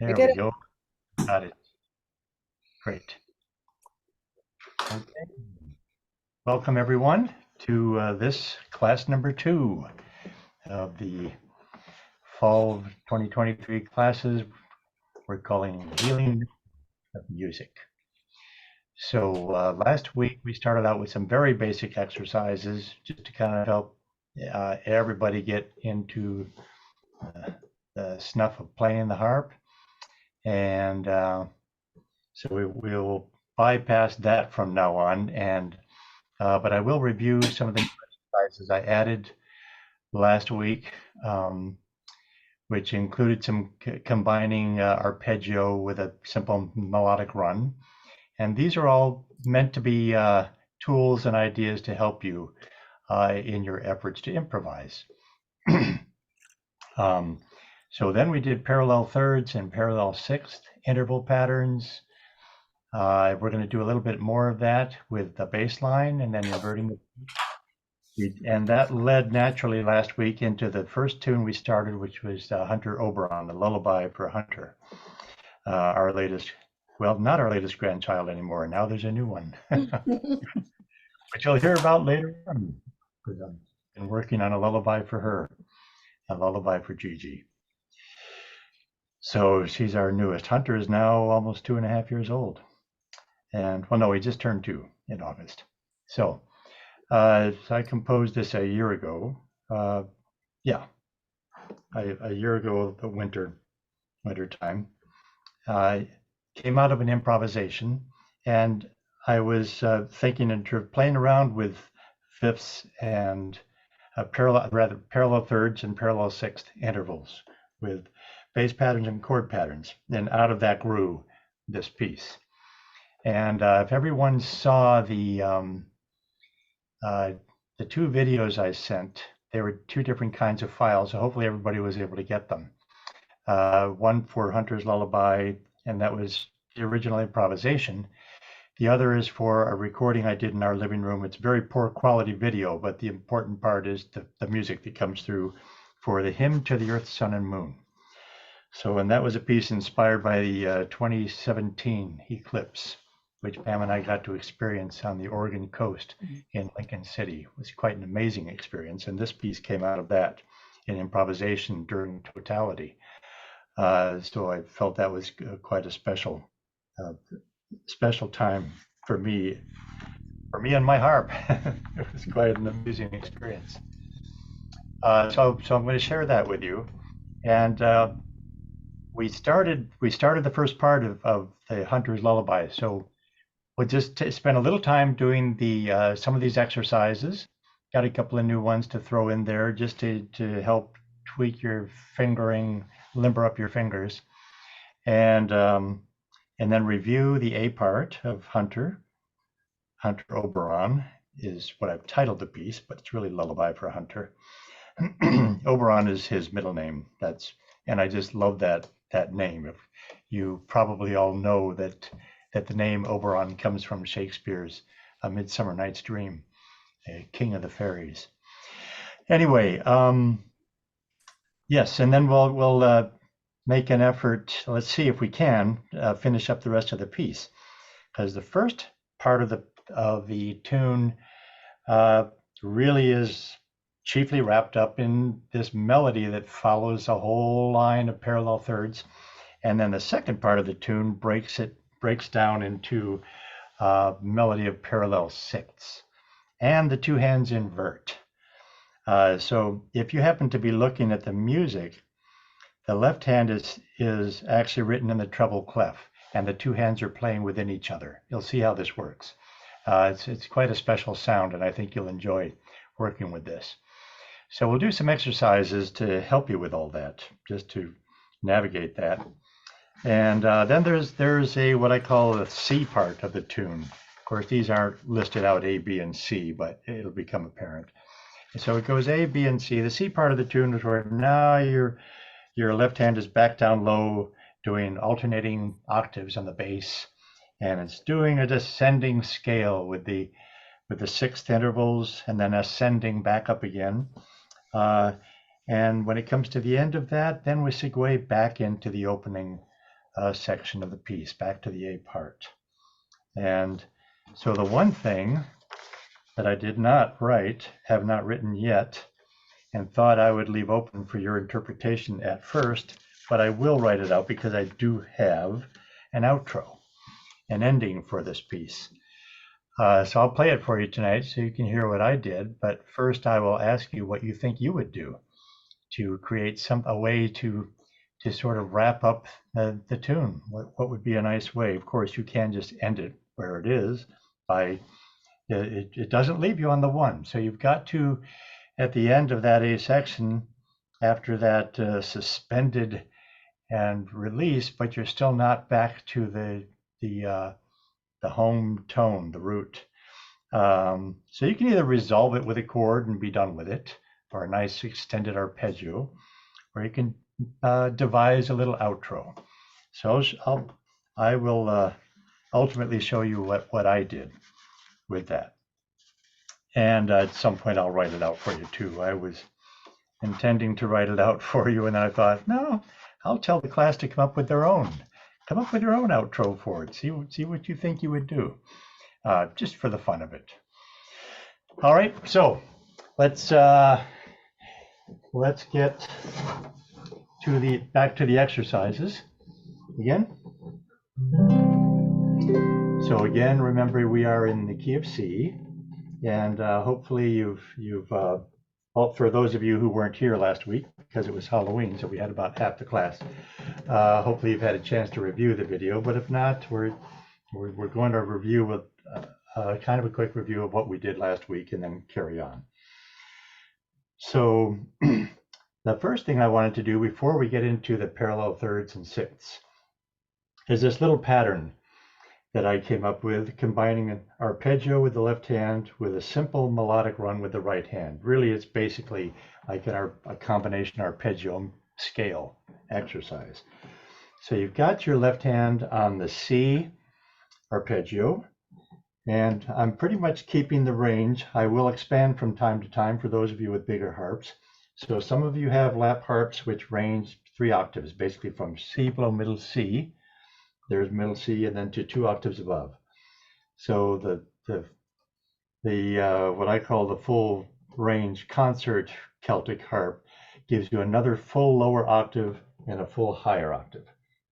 There Get we it. go. Got it. Great. Okay. Welcome everyone to this class number 2 of the fall 2023 classes we're calling Healing of Music. So last week we started out with some very basic exercises just to kind of help everybody get into the snuff of playing the harp. And so we'll bypass that from now on. But I will review some of the exercises I added last week, which included some combining arpeggio with a simple melodic run. And these are all meant to be tools and ideas to help you in your efforts to improvise. So then we did parallel thirds and parallel sixth interval patterns. We're going to do a little bit more of that with the bass line and then inverting the and that led naturally last week into the first tune we started, which was Hunter Oberon, the lullaby for Hunter, our latest, well, not our latest grandchild anymore. Now there's a new one, which you'll hear about later on, because I've been working on a lullaby for her, a lullaby for Gigi. So she's our newest. Hunter is now almost 2.5 years old. And, well, no, he just turned 2 in August. So I composed this a year ago. Yeah, a year ago, the winter time. Came out of an improvisation, and I was thinking and playing around with fifths and parallel thirds and parallel sixth intervals with bass patterns and chord patterns. And out of that grew this piece. And if everyone saw the 2 videos I sent, they were 2 different kinds of files, so hopefully everybody was able to get them. One for Hunter's Lullaby, and that was the original improvisation. The other is for a recording I did in our living room. It's very poor quality video, but the important part is the music that comes through for the Hymn to the Earth, Sun, and Moon. So, and that was a piece inspired by the 2017 eclipse, which Pam and I got to experience on the Oregon coast in Lincoln City. It was quite an amazing experience, and this piece came out of that in improvisation during totality. So I felt that was quite a special time for me and my harp. It was quite an amusing experience. So I'm going to share that with you, and we started the first part of the Hunter's Lullaby. So we'll just spend a little time doing the some of these exercises. Got a couple of new ones to throw in there just to help tweak your fingering, limber up your fingers, and then review the A part of Hunter. Hunter Oberon is what I've titled the piece, but it's really Lullaby for Hunter. Oberon is his middle name. And I just love that name. If you probably all know that the name Oberon comes from Shakespeare's A Midsummer Night's Dream, a king of the fairies. Anyway, yes, and then we'll make an effort. Let's see if we can finish up the rest of the piece, because the first part of the tune really is chiefly wrapped up in this melody that follows a whole line of parallel thirds, and then the second part of the tune breaks down into melody of parallel sixths, and the 2 hands invert. So if you happen to be looking at the music, the left hand is actually written in the treble clef, and the 2 hands are playing within each other. You'll see how this works. It's quite a special sound, and I think you'll enjoy working with this. So we'll do some exercises to help you with all that, just to navigate that. And then there's a what I call the C part of the tune. Of course, these aren't listed out A, B, and C, but it'll become apparent. So it goes A, B, and C. The C part of the tune is where now your left hand is back down low, doing alternating octaves on the bass, and it's doing a descending scale with the sixth intervals, and then ascending back up again. And when it comes to the end of that, then we segue back into the opening section of the piece, back to the A part. And so the one thing that I did not write, have not written yet, and thought I would leave open for your interpretation at first, but I will write it out because I do have an outro, an ending for this piece. So I'll play it for you tonight so you can hear what I did, but first I will ask you what you think you would do to create a way to sort of wrap up the tune. What would be a nice way? Of course, you can just end it where it is by, it doesn't leave you on the one. So you've got to, at the end of that A section, after that suspended and release, but you're still not back to the home tone, the root. So you can either resolve it with a chord and be done with it, or a nice extended arpeggio, or you can devise a little outro. So I will ultimately show you what I did with that. And at some point I'll write it out for you too. I was intending to write it out for you, and then I thought, no, I'll tell the class to come up with their own. Come up with your own outro for it. See what you think you would do, just for the fun of it. All right, so let's get to back to the exercises again. So again, remember we are in the key of C, and hopefully you've well, for those of you who weren't here last week because it was Halloween, so we had about half the class. Hopefully you've had a chance to review the video, but if not, we're going to review with kind of a quick review of what we did last week and then carry on. So the first thing I wanted to do before we get into the parallel thirds and sixths is this little pattern that I came up with, combining an arpeggio with the left hand with a simple melodic run with the right hand. Really, it's basically like a combination arpeggio scale exercise. So you've got your left hand on the C arpeggio, and I'm pretty much keeping the range. I will expand from time to time for those of you with bigger harps. So some of you have lap harps which range 3 octaves, basically from C below middle C, there's middle C, and then to 2 octaves above. So the what I call the full range concert Celtic harp gives you another full lower octave and a full higher octave.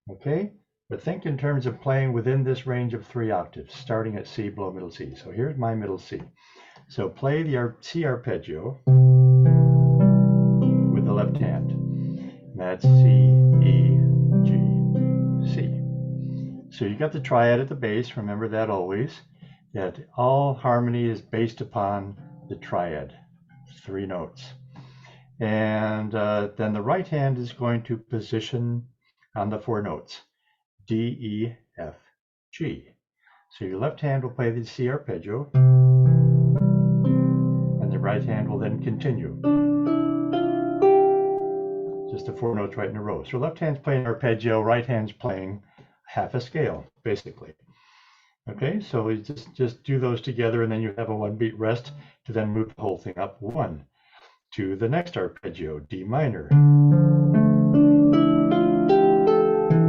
Okay, but think in terms of playing within this range of 3 octaves, starting at C below middle C. So here's my middle C. So play the C arpeggio with the left hand. And that's C, E, G, C. So you got the triad at the base, remember that always, that all harmony is based upon the triad, 3 notes. And then the right hand is going to position on the 4 notes, D, E, F, G. So your left hand will play the C arpeggio, and the right hand will then continue. Just the 4 notes right in a row. So left hand's playing arpeggio, right hand's playing half a scale, basically. Okay, so we just do those together, and then you have a 1 beat rest to then move the whole thing up 1 to the next arpeggio, D minor.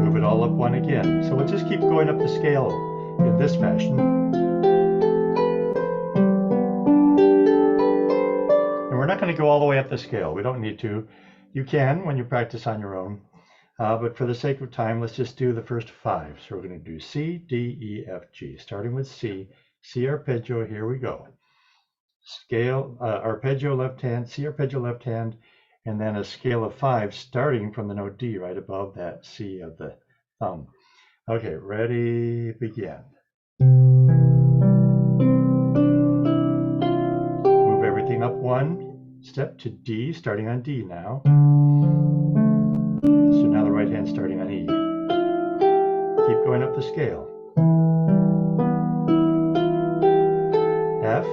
Move it all up 1 again. So we'll just keep going up the scale in this fashion. And we're not going to go all the way up the scale. We don't need to. You can when you practice on your own. But for the sake of time, let's just do the first 5. So we're going to do C, D, E, F, G. Starting with C, C arpeggio, here we go. Scale, arpeggio left hand, C arpeggio left hand, and then a scale of 5 starting from the note D right above that C of the thumb. Okay, ready, begin. Move everything up 1 step to D, starting on D now. So now the right hand starting on E. Keep going up the scale. F.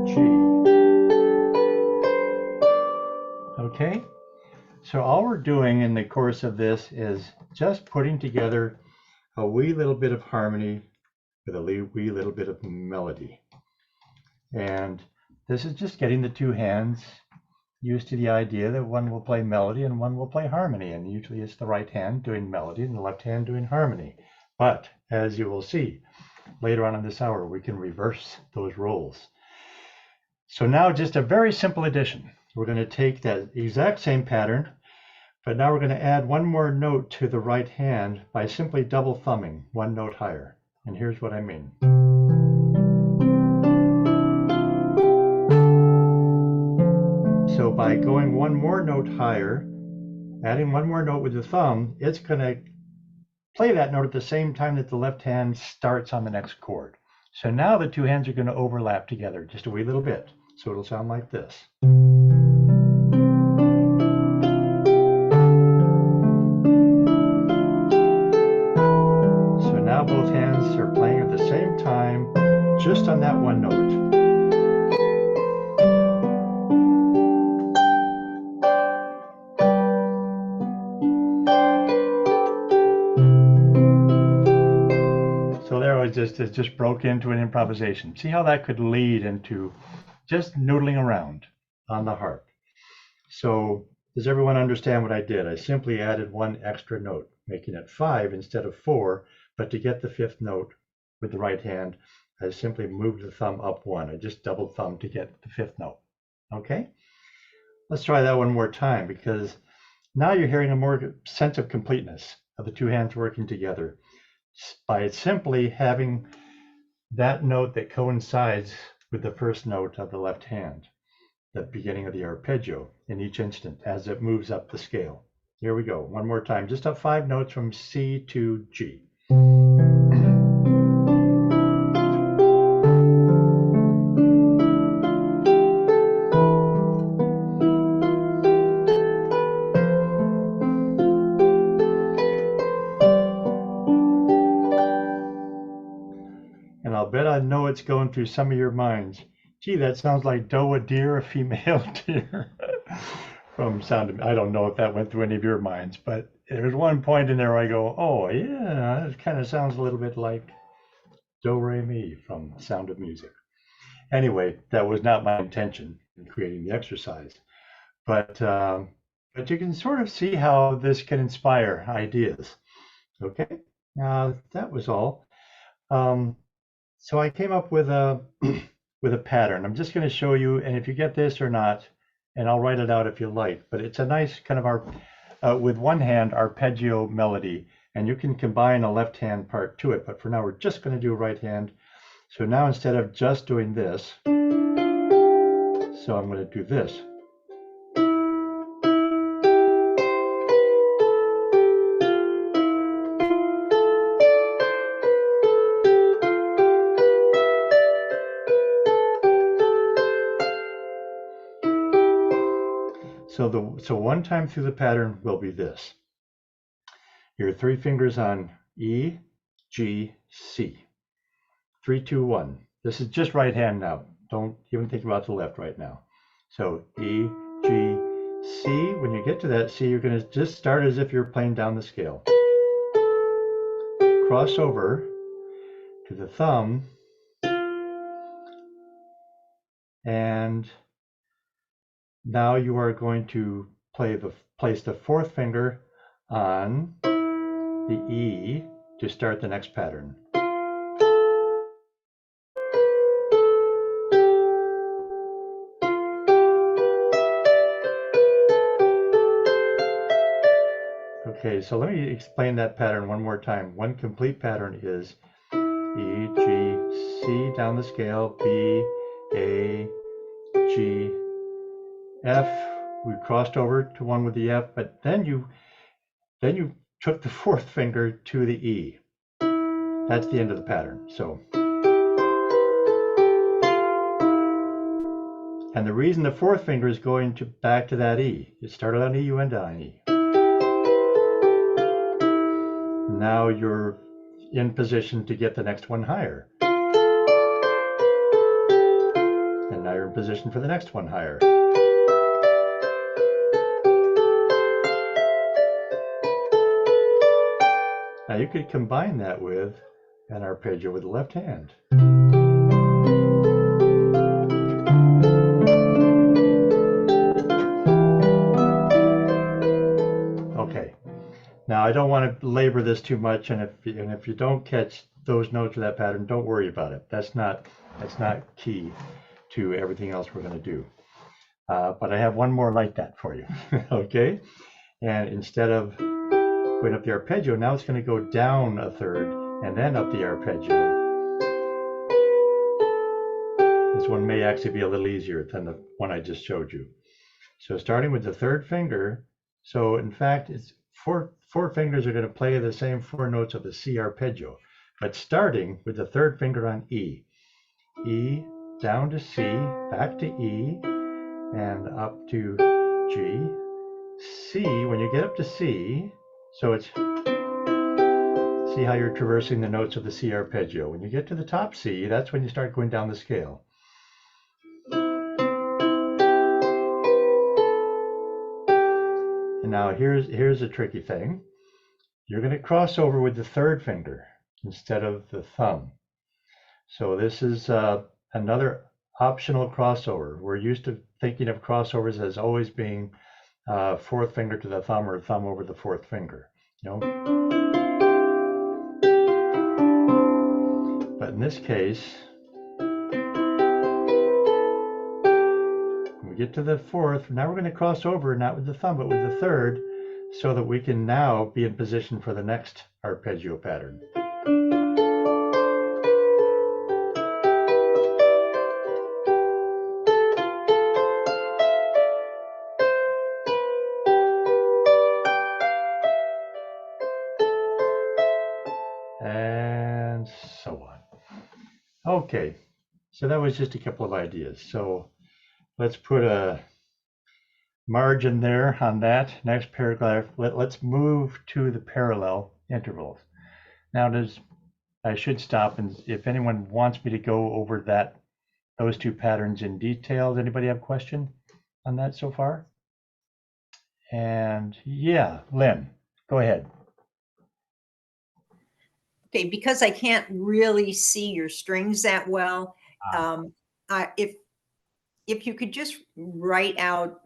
G. Okay, so all we're doing in the course of this is just putting together a wee little bit of harmony with a wee little bit of melody. And this is just getting the 2 hands used to the idea that one will play melody and one will play harmony, and usually it's the right hand doing melody and the left hand doing harmony. But as you will see later on in this hour, we can reverse those roles. So now just a very simple addition. We're going to take that exact same pattern, but now we're going to add one more note to the right hand by simply double thumbing one note higher. And here's what I mean. So by going one more note higher, adding one more note with the thumb, it's going to play that note at the same time that the left hand starts on the next chord. So now the two hands are going to overlap together just a wee little bit. So it'll sound like this. So now both hands are playing at the same time, just on that one note. So there it just broke into an improvisation. See how that could lead into just noodling around on the harp. So does everyone understand what I did? I simply added one extra note, making it 5 instead of 4, but to get the 5th note with the right hand, I simply moved the thumb up 1. I just double thumbed to get the 5th note. Okay? Let's try that one more time, because now you're hearing a more sense of completeness of the two hands working together by simply having that note that coincides with the first note of the left hand, the beginning of the arpeggio in each instant as it moves up the scale. Here we go, one more time, just up 5 notes from C to G. And I'll bet I know it's going through some of your minds. Gee, that sounds like doe a deer, a female deer. From Sound of, I don't know if that went through any of your minds, but there's one point in there where I go, oh yeah, it kind of sounds a little bit like Do Re Mi from Sound of Music. Anyway, that was not my intention in creating the exercise, but you can sort of see how this can inspire ideas. Okay, that was all. So I came up with a with a pattern. I'm just going to show you, and if you get this or not, and I'll write it out if you like, but it's a nice kind of with one hand arpeggio melody, and you can combine a left hand part to it, but for now we're just going to do right hand. So now instead of just doing this, so I'm going to do this. So one time through the pattern will be this. Your 3 fingers on E, G, C. 3, 2, 1. This is just right hand now. Don't even think about the left right now. So E, G, C. When you get to that C, you're going to just start as if you're playing down the scale. Cross over to the thumb, and now you are going to place the 4th finger on the E to start the next pattern. Okay, so let me explain that pattern one more time. One complete pattern is E, G, C down the scale, B, A, G, F. We crossed over to one with the F, but then you took the 4th finger to the E. That's the end of the pattern. So, and the reason the 4th finger is going back to that E, it started on E, you end on E. Now you're in position to get the next one higher. And now you're in position for the next one higher. Now you could combine that with an arpeggio with the left hand. Now, I don't want to labor this too much, and if you don't catch those notes of that pattern, don't worry about it. That's not key to everything else we're going to do. But I have one more like that for you. Okay, and instead of going up the arpeggio, now it's going to go down a third and then up the arpeggio. This one may actually be a little easier than the one I just showed you. So starting with the third finger, so in fact, it's four fingers are going to play the same four notes of the C arpeggio, but starting with the third finger on E. E, down to C, back to E, and up to G. C, when you get up to C, so it's, see how you're traversing the notes of the C arpeggio. When you get to the top C, that's when you start going down the scale. And now here's a tricky thing. You're going to cross over with the third finger instead of the thumb. So this is another optional crossover. We're used to thinking of crossovers as always being fourth finger to the thumb or thumb over the fourth finger. You know? But in this case, when we get to the fourth, now we're going to cross over, not with the thumb, but with the third, so that we can now be in position for the next arpeggio pattern. And so on. Okay, so that was just a couple of ideas. So let's put a margin there on that. Next paragraph, let's move to the parallel intervals. Now I should stop, and if anyone wants me to go over those two patterns in detail, does anybody have a question on that so far? And yeah, Lynn, go ahead. Okay, because I can't really see your strings that well, if you could just write out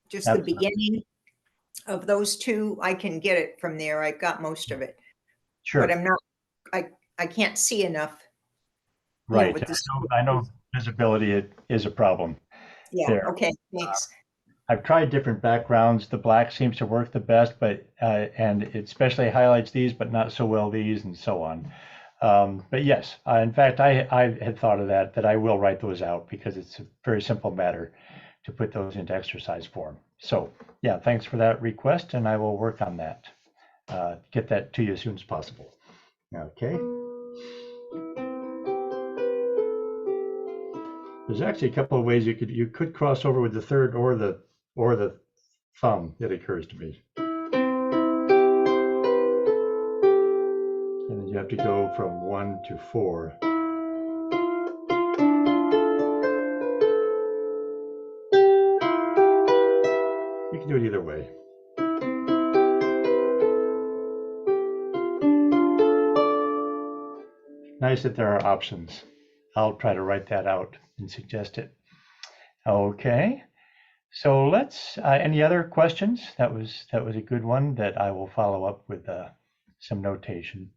just the beginning of those two, I can get it from there. I've got most of it. Sure. But I'm not, I can't see enough. Right. I know visibility is a problem. Yeah. There. Okay. Thanks. I've tried different backgrounds. The black seems to work the best, but and it especially highlights these, but not so well these, and so on. But yes, in fact, I had thought of that I will write those out because it's a very simple matter to put those into exercise form. So yeah, thanks for that request, and I will work on that. Get that to you as soon as possible. Okay. There's actually a couple of ways you could cross over with the third or the thumb, it occurs to me. And then you have to go from 1 to 4. You can do it either way. Nice that there are options. I'll try to write that out and suggest it. Okay. So let's, any other questions? That was a good one that I will follow up with some notation.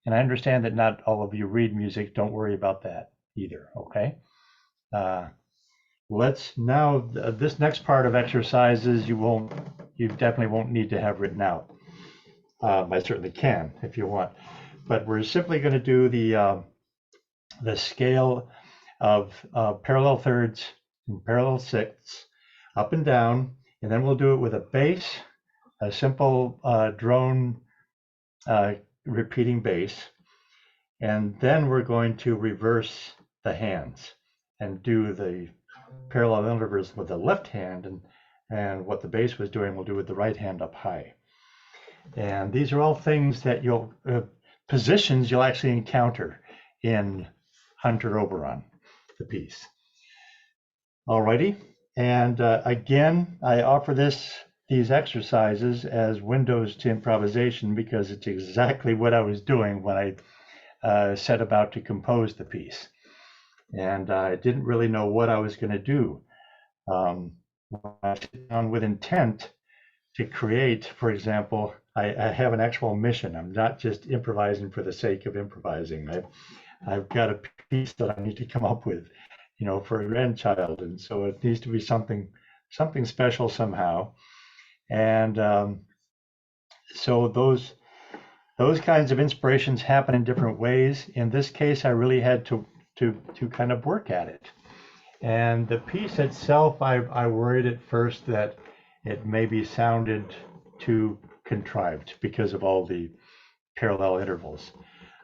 And I understand that not all of you read music. Don't worry about that either, okay? Let's now, this next part of exercises, you definitely won't need to have written out. I certainly can if you want. But we're simply going to do the scale of parallel thirds and parallel sixths, up and down, and then we'll do it with a bass, a simple drone repeating bass, and then we're going to reverse the hands and do the parallel intervals with the left hand, and what the bass was doing we'll do with the right hand up high. And these are all things that positions you'll actually encounter in Hunter Oberon, the piece. Alrighty. And again, I offer these exercises as windows to improvisation because it's exactly what I was doing when I set about to compose the piece. And I didn't really know what I was going to do. When I sit down with intent to create, for example, I have an actual mission. I'm not just improvising for the sake of improvising. I've got a piece that I need to come up with, for a grandchild, and so it needs to be something special somehow. And so those kinds of inspirations happen in different ways. In this case, I really had to kind of work at it. And the piece itself, I worried at first that it maybe sounded too contrived because of all the parallel intervals.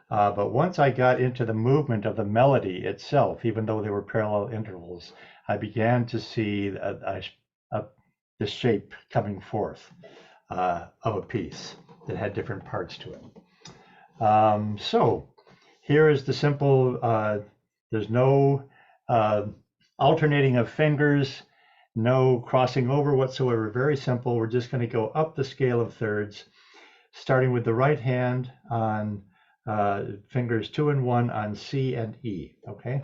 But once I got into the movement of the melody itself, even though there were parallel intervals, I began to see the shape coming forth of a piece that had different parts to it. So here is the simple, there's no alternating of fingers, no crossing over whatsoever, very simple. We're just going to go up the scale of thirds, starting with the right hand on fingers 2 and 1 on C and E, okay?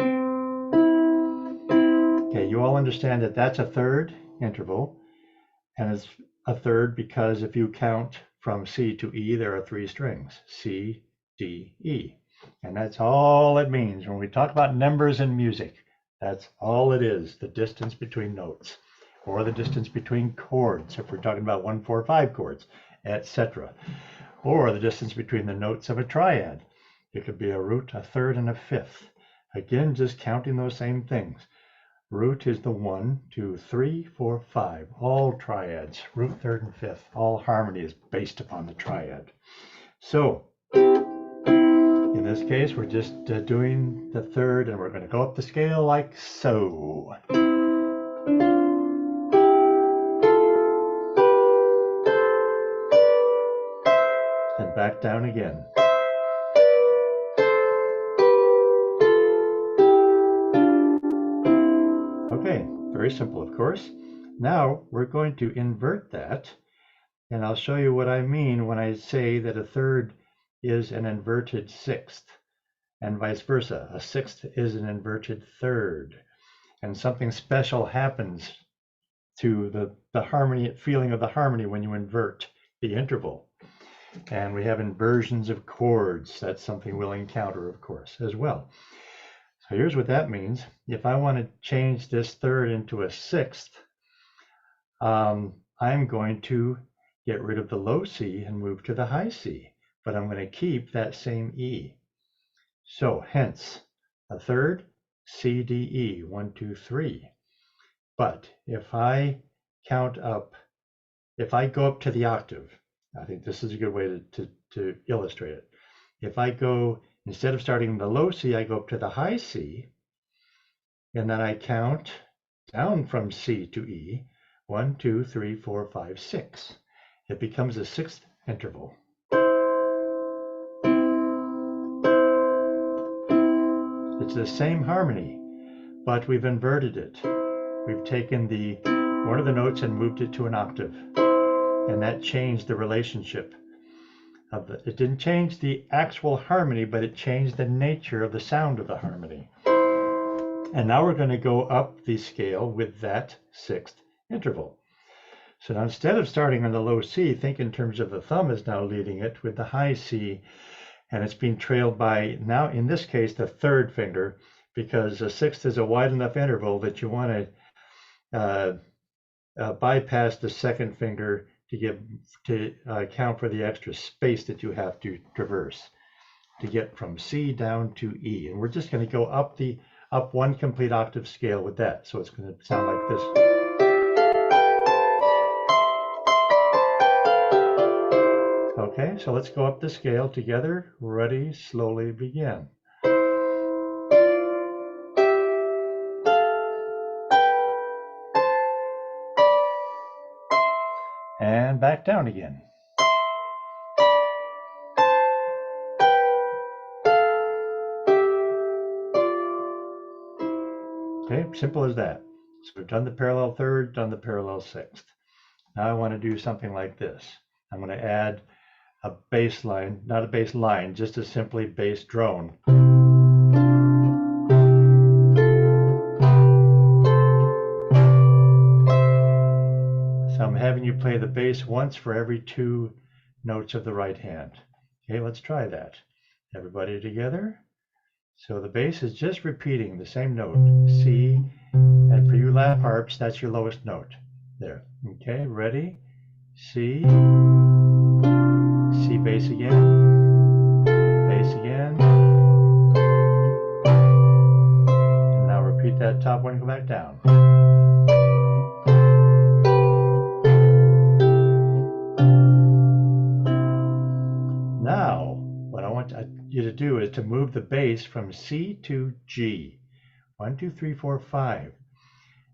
Okay, you all understand that that's a third interval, and it's a third because if you count from C to E, there are 3 strings, C, D, E. And that's all it means. When we talk about numbers in music, that's all it is, the distance between notes, or the distance between chords, if we're talking about 1, 4, 5 chords, etc. Or the distance between the notes of a triad. It could be a root, a third, and a fifth. Again, just counting those same things. Root is the 1, 2, 3, 4, 5, all triads, root, third, and fifth. All harmony is based upon the triad. So, in this case, we're just doing the third, and we're going to go up the scale like so. And back down again. Okay, very simple, of course. Now we're going to invert that, and I'll show you what I mean when I say that a third is an inverted sixth, and vice versa. A sixth is an inverted third, and something special happens to the harmony, feeling of the harmony when you invert the interval. And we have inversions of chords. That's something we'll encounter, of course, as well. So here's what that means. If I want to change this third into a sixth, I'm going to get rid of the low C and move to the high C, but I'm going to keep that same E. So hence, a third, C, D, E, 1, 2, 3. But if I count up, if I go up to the octave, I think this is a good way to illustrate it. If I go, instead of starting in the low C, I go up to the high C, and then I count down from C to E, 1, 2, 3, 4, 5, 6. It becomes a sixth interval. It's the same harmony, but we've inverted it. We've taken one of the notes and moved it to an octave, and that changed the relationship of it didn't change the actual harmony, but it changed the nature of the sound of the harmony. And now we're going to go up the scale with that sixth interval. So now instead of starting on the low C, think in terms of the thumb is now leading it with the high C, and it's being trailed by, now in this case, the third finger, because a sixth is a wide enough interval that you want to bypass the second finger to account for the extra space that you have to traverse to get from C down to E. And we're just going to go up one complete octave scale with that. So it's going to sound like this. Okay, so let's go up the scale together. Ready, slowly begin. And back down again. Okay, simple as that. So we've done the parallel third, done the parallel sixth. Now I want to do something like this. I'm going to add a bass line, not a bass line, just a simply bass drone. So I'm having you play the bass once for every 2 notes of the right hand. Okay, let's try that. Everybody together. So the bass is just repeating the same note, C, and for you lap harps, that's your lowest note. There. Okay, ready? C, C bass again, bass again, and now repeat that top one and go back down. Now, what I want you to do is to move the bass from C to G. 1, 2, 3, 4, 5.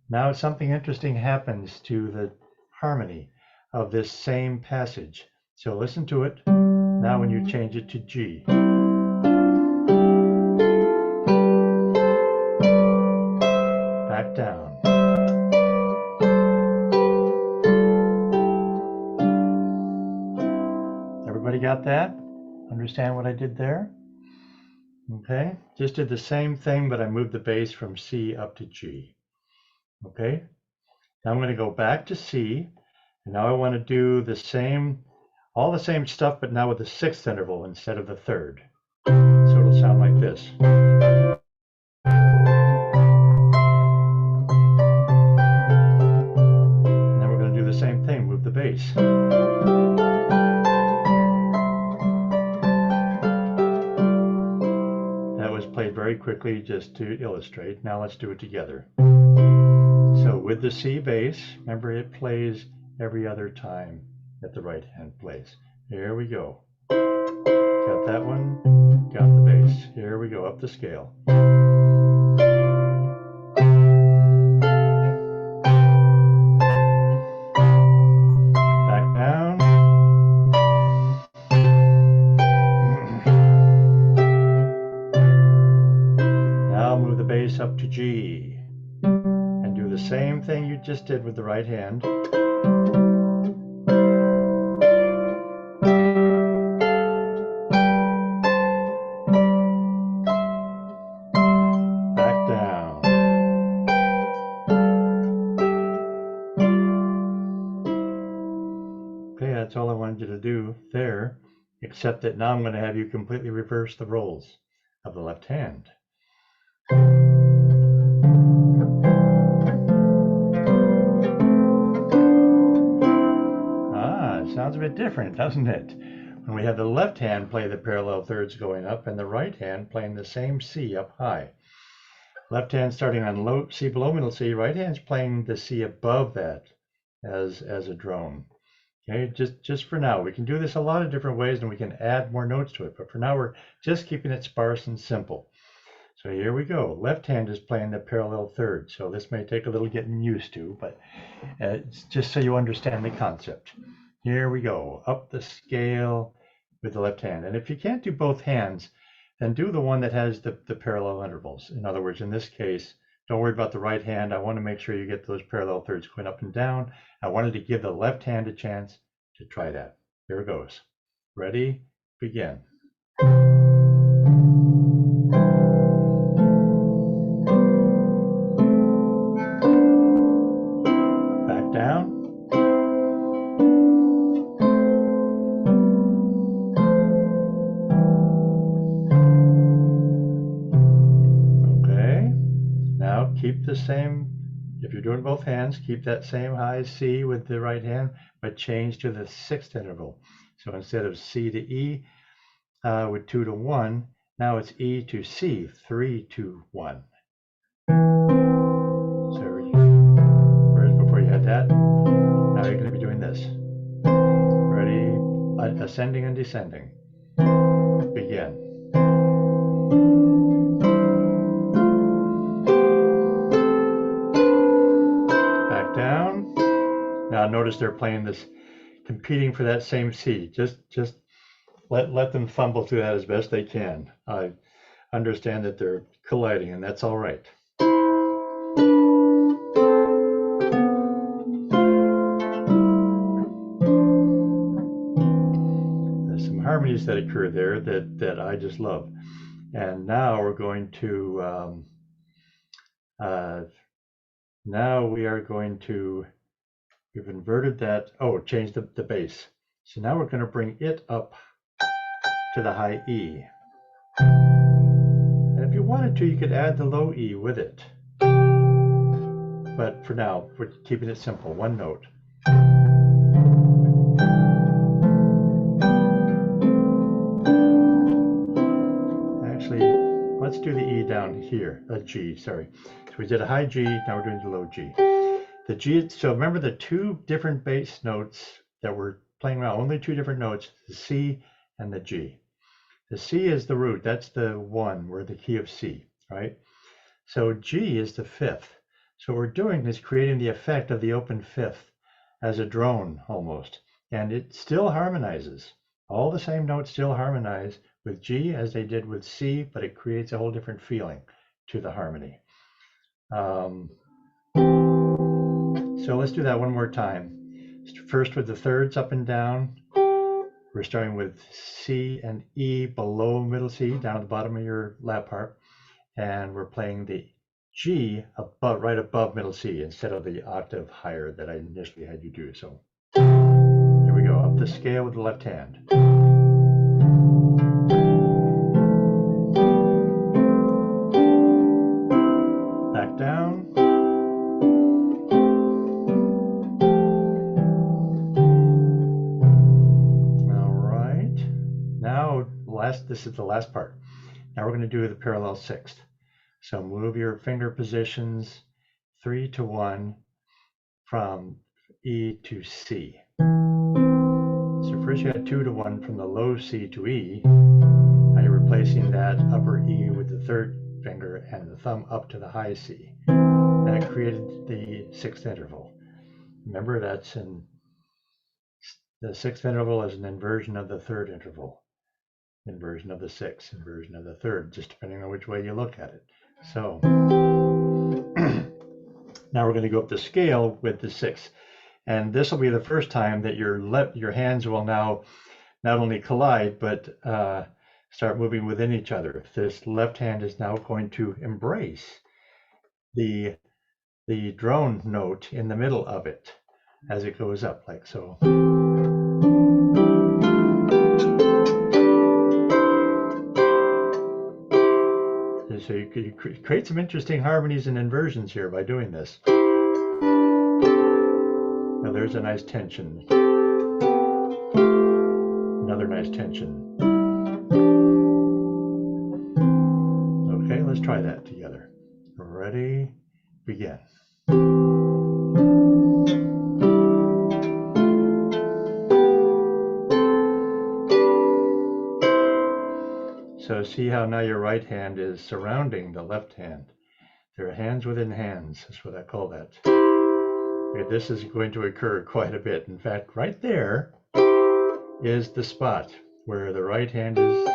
Now something interesting happens to the harmony of this same passage. So listen to it now when you change it to G. Back down. Everybody got that? Understand what I did there? Okay, just did the same thing, but I moved the bass from C up to G. Okay, now I'm going to go back to C, and now I want to do the same, all the same stuff, but now with the 6th interval instead of the 3rd. So it'll sound like this. And then we're going to do the same thing, move the bass. That was played very quickly just to illustrate. Now let's do it together. So with the C bass, remember it plays every other time that the right hand plays. Here we go. Got that one, got the bass. Here we go, up the scale. Back down. Now move the bass up to G. And do the same thing you just did with the right hand. Back down. Okay, that's all I wanted you to do there, except that now I'm going to have you completely reverse the roles of the left hand. It sounds a bit different, doesn't it? When we have the left hand play the parallel thirds going up and the right hand playing the same C up high. Left hand starting on low C below middle C, right hand's playing the C above that as a drone. Okay, just for now. We can do this a lot of different ways and we can add more notes to it, but for now we're just keeping it sparse and simple. So here we go. Left hand is playing the parallel third, so this may take a little getting used to, but just so you understand the concept. Here we go, up the scale with the left hand. And if you can't do both hands, then do the one that has the parallel intervals. In other words, in this case, don't worry about the right hand. I want to make sure you get those parallel thirds going up and down. I wanted to give the left hand a chance to try that. Here it goes. Ready? Begin. Back down. Okay. Now keep the same, if you're doing both hands, keep that same high C with the right hand, but change to the 6th interval. So instead of C to E with 2 to 1, now it's E to C, 3 to 1. So whereas before you had that, now you're going to be doing this. Ready? Ascending and descending. Begin. Back down. Now notice they're playing this, competing for that same C. Just let them fumble through that as best they can. I understand that they're colliding, and that's all right. There's some harmonies that occur there that I just love. And now we're going to We've inverted that. Oh, changed the bass. So now we're going to bring it up to the high E. And if you wanted to, you could add the low E with it. But for now, we're keeping it simple, one note. Actually, let's do the E down here, G, sorry. So we did a high G, now we're doing the low G. The G, so remember the two different bass notes that we're playing around, only two different notes, the C and the G. The C is the root, that's the one, we're the key of C, right? So G is the fifth. So what we're doing is creating the effect of the open fifth as a drone almost, and it still harmonizes. All the same notes still harmonize with G as they did with C, but it creates a whole different feeling to the harmony. So let's do that one more time. First with the thirds up and down. We're starting with C and E below middle C, down at the bottom of your lap harp. And we're playing the G above, right above middle C instead of the octave higher that I initially had you do. So here we go, up the scale with the left hand. Back down. Now, this is the last part. Now we're going to do the parallel sixth. So move your finger positions 3 to 1 from E to C. So first you had 2 to 1 from the low C to E. Now you're replacing that upper E with the third finger and the thumb up to the high C. That created the sixth interval. Remember, the sixth interval is an inversion of the third interval. Inversion of the sixth, inversion of the third, just depending on which way you look at it. So now we're going to go up the scale with the sixth. And this will be the first time that your hands will now not only collide, but start moving within each other. This left hand is now going to embrace the drone note in the middle of it as it goes up, like so. So you could create some interesting harmonies and inversions here by doing this. Now there's a nice tension. Another nice tension. Okay, let's try that together. Ready? Begin. So see how now your right hand is surrounding the left hand. There are hands within hands, that's what I call that. Okay, this is going to occur quite a bit. In fact, right there is the spot where the right hand is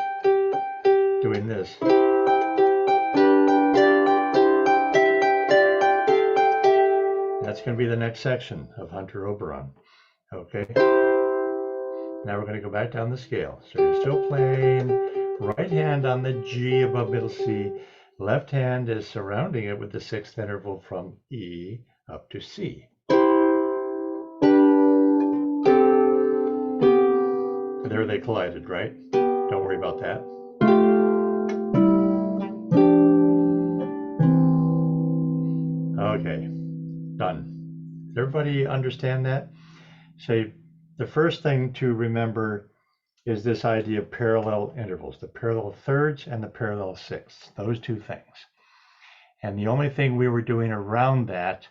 doing this. That's going to be the next section of Hunter Oberon. Okay. Now we're going to go back down the scale. So you're still playing right hand on the G above middle C. Left hand is surrounding it with the sixth interval from E up to C. There they collided, right? Don't worry about that. Okay, done. Does everybody understand that? So the first thing to remember is this idea of parallel intervals, the parallel thirds and the parallel sixths, those two things. And the only thing we were doing around that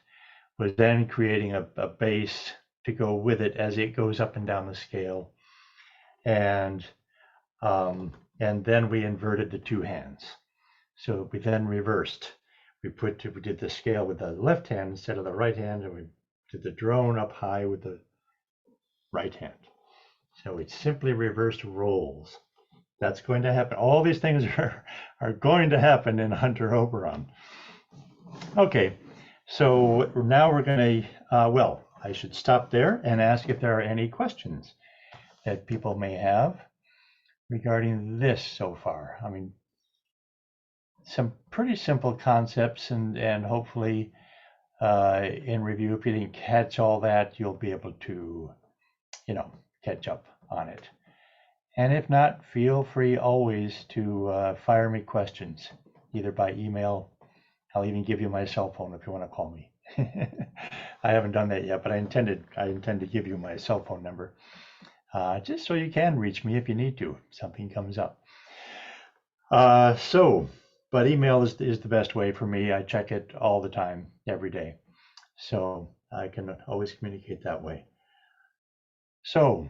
was then creating a bass to go with it as it goes up and down the scale. And then we inverted the two hands. So we then reversed. We did the scale with the left hand instead of the right hand, and we did the drone up high with the right hand. So we simply reversed roles. That's going to happen. All these things are going to happen in Hunter Oberon. Okay, so now we're going to, well, I should stop there and ask if there are any questions that people may have regarding this so far. I mean, some pretty simple concepts and hopefully in review. If you didn't catch all that, you'll be able to, catch up on it. And if not, feel free always to fire me questions, either by email. I'll even give you my cell phone if you want to call me. I haven't done that yet, but I intend to give you my cell phone number, just so you can reach me if you need to, if something comes up. But email is the best way for me. I check it all the time, every day. So I can always communicate that way. So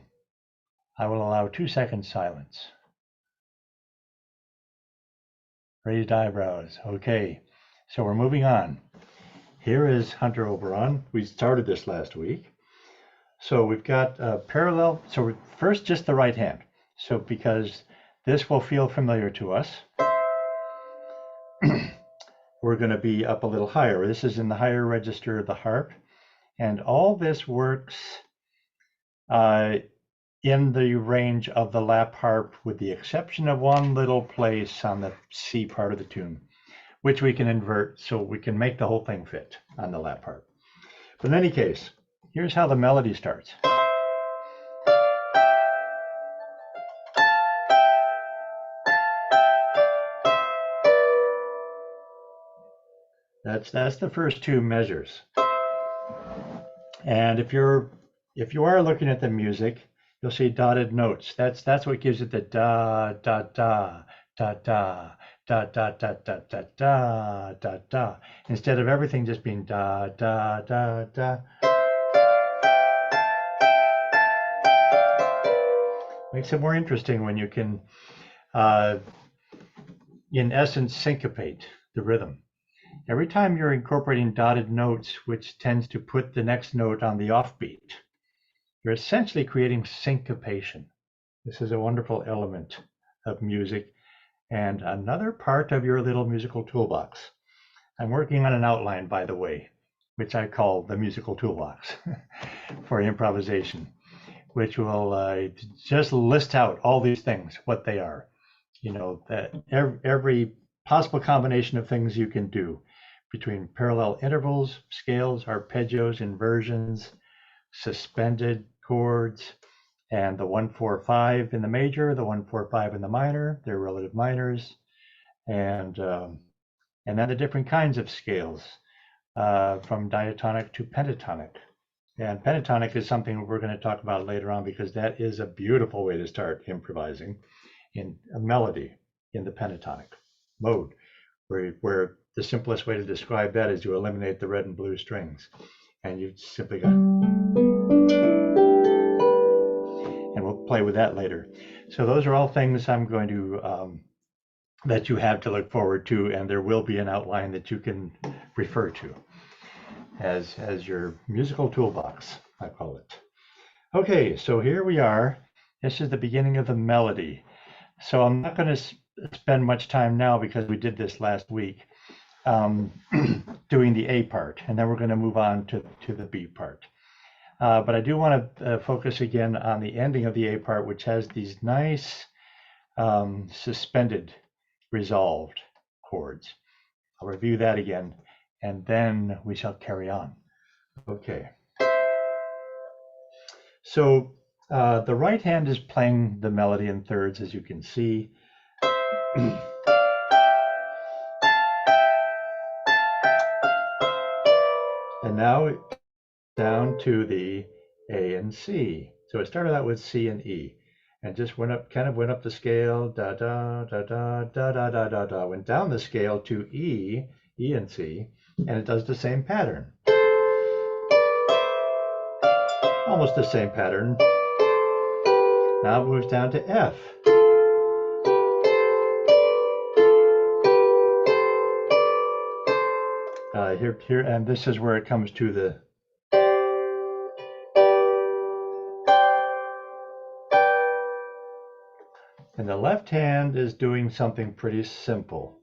I will allow 2 seconds silence. Raised eyebrows. Okay, so we're moving on. Here is Hunter Oberon. We started this last week. So we've got parallel. So first, just the right hand. So because this will feel familiar to us, we're going to be up a little higher. This is in the higher register of the harp. And all this works in the range of the lap harp, with the exception of one little place on the C part of the tune, which we can invert so we can make the whole thing fit on the lap harp. But in any case, here's how the melody starts. That's the first 2 measures. And if you are looking at the music, you'll see dotted notes. That's what gives it the da da da da da da da da da da da da da, instead of everything just being da da da da. Makes it more interesting when you can, in essence, syncopate the rhythm. Every time you're incorporating dotted notes, which tends to put the next note on the offbeat, you're essentially creating syncopation. This is a wonderful element of music and another part of your little musical toolbox. I'm working on an outline, by the way, which I call the musical toolbox for improvisation, which will just list out all these things, what they are. That every possible combination of things you can do between parallel intervals, scales, arpeggios, inversions, suspended chords, and the 1-4-5 in the major, the 1-4-5 in the minor, their relative minors, and then the different kinds of scales, from diatonic to pentatonic. And pentatonic is something we're going to talk about later on, because that is a beautiful way to start improvising in a melody in the pentatonic mode, where the simplest way to describe that is to eliminate the red and blue strings. And you simply got, and we'll play with that later. So those are all things I'm going to, that you have to look forward to, and there will be an outline that you can refer to as your musical toolbox, I call it. Okay, so here we are. This is the beginning of the melody. So I'm not going to spend much time now, because we did this last week, doing the A part, and then we're going to move on to the B part. But I do want to focus again on the ending of the A part, which has these nice suspended resolved chords. I'll review that again, and then we shall carry on. Okay. So the right hand is playing the melody in thirds, as you can see. And now down to the A and C. So it started out with C and E, and just went up the scale, da da da da da da da da da, went down the scale to E and C, and it does the same pattern. Almost the same pattern. Now it moves down to F. Here, and this is where it comes to the and the left hand is doing something pretty simple.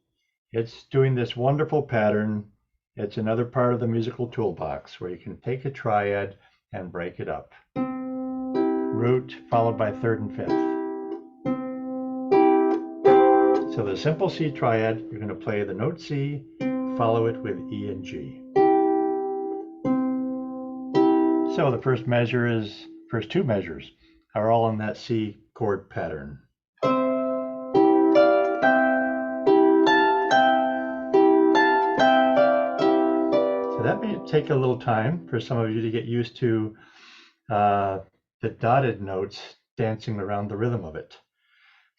It's doing this wonderful pattern. It's another part of the musical toolbox where you can take a triad and break it up. Root followed by third and fifth. So the simple C triad, you're going to play the note C, follow it with E and G. So the first two measures are all in that C chord pattern. So that may take a little time for some of you to get used to the dotted notes dancing around the rhythm of it.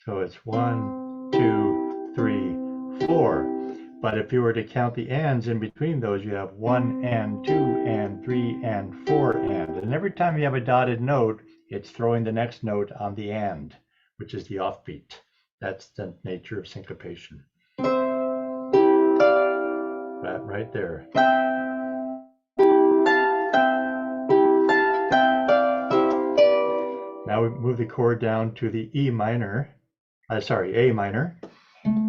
So it's 1, 2, 3, 4. But if you were to count the ands in between those, you have 1 and 2 and 3 and 4 and. And every time you have a dotted note, it's throwing the next note on the and, which is the offbeat. That's the nature of syncopation. That right there. Now we move the chord down to the A minor,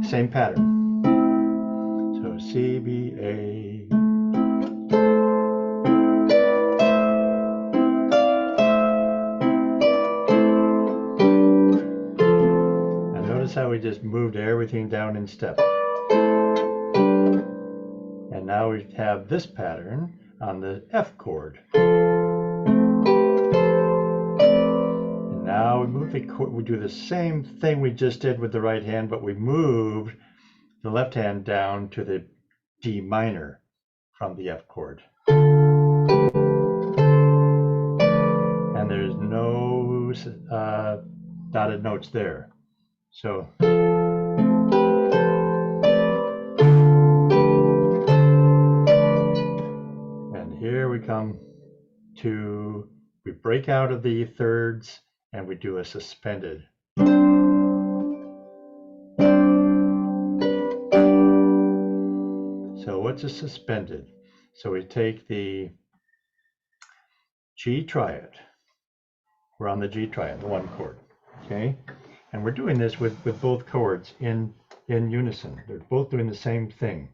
same pattern. So C, B, A. Now notice how we just moved everything down in step. And now we have this pattern on the F chord. Now we move the chord, we do the same thing we just did with the right hand, but we moved the left hand down to the D minor from the F chord. And there's no dotted notes there. So and here we come to, we break out of the thirds and we do a suspended. So what's a suspended? So we take the G triad. We're on the G triad, the one chord, okay? And we're doing this with both chords in unison. They're both doing the same thing.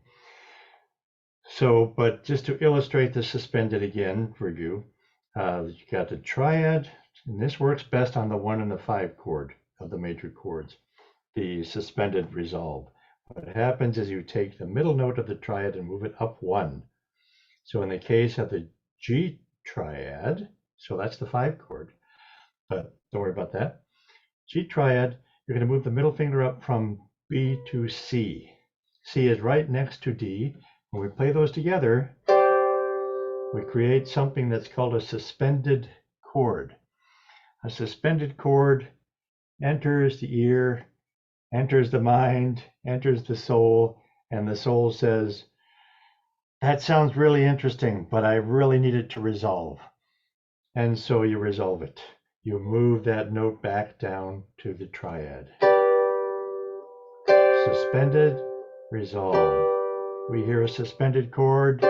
So, but just to illustrate the suspended again for you, you got the triad, and this works best on the 1 and the 5 chord of the major chords, the suspended resolve. What happens is you take the middle note of the triad and move it up 1. So in the case of the G triad, so that's the 5 chord, but don't worry about that. G triad, you're going to move the middle finger up from B to C. C is right next to D. When we play those together, we create something that's called a suspended chord. A suspended chord enters the ear, enters the mind, enters the soul, and the soul says, that sounds really interesting, but I really need it to resolve. And so you resolve it. You move that note back down to the triad. Suspended, resolve. We hear a suspended chord,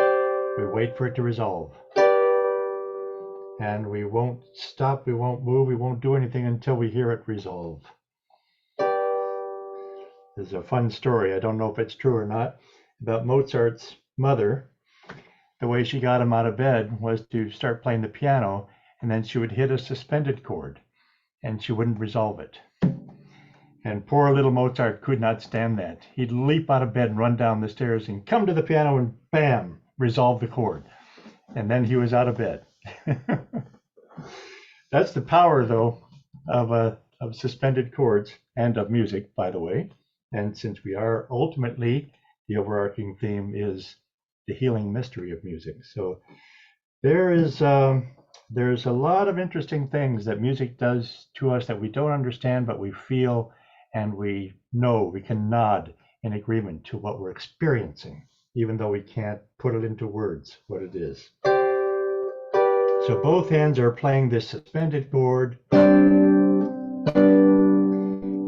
we wait for it to resolve. And we won't stop, we won't move, we won't do anything until we hear it resolve. There's a fun story, I don't know if it's true or not, about Mozart's mother. The way she got him out of bed was to start playing the piano, and then she would hit a suspended chord, and she wouldn't resolve it. And poor little Mozart could not stand that. He'd leap out of bed and run down the stairs and come to the piano and bam, resolve the chord. And then he was out of bed. That's the power, though, of suspended chords and of music, by the way. And since we are ultimately, the overarching theme is the healing mystery of music. So there's a lot of interesting things that music does to us that we don't understand, but we feel and we know, we can nod in agreement to what we're experiencing, even though we can't put it into words what it is. So both hands are playing this suspended chord.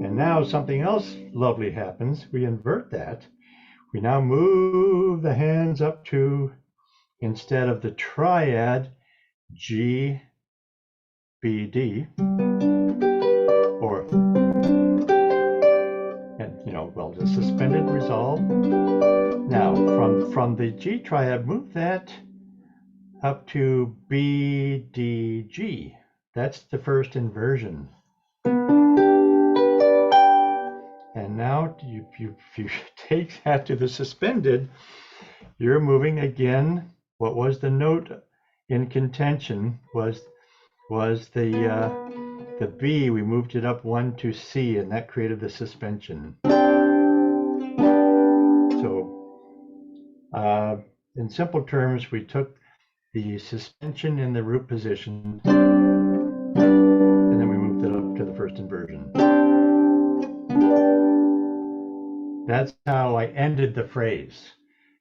And now something else lovely happens. We invert that. We now move the hands up to, instead of the triad, G, B, D, or, and well, the suspended resolve. Now, from the G triad, move that up to B, D, G. That's the first inversion. And now you take that to the suspended, you're moving again. What was the note in contention was the B. We moved it up one to C, and that created the suspension. So, in simple terms, we took the suspension in the root position, and then we moved it up to the first inversion. That's how I ended the phrase,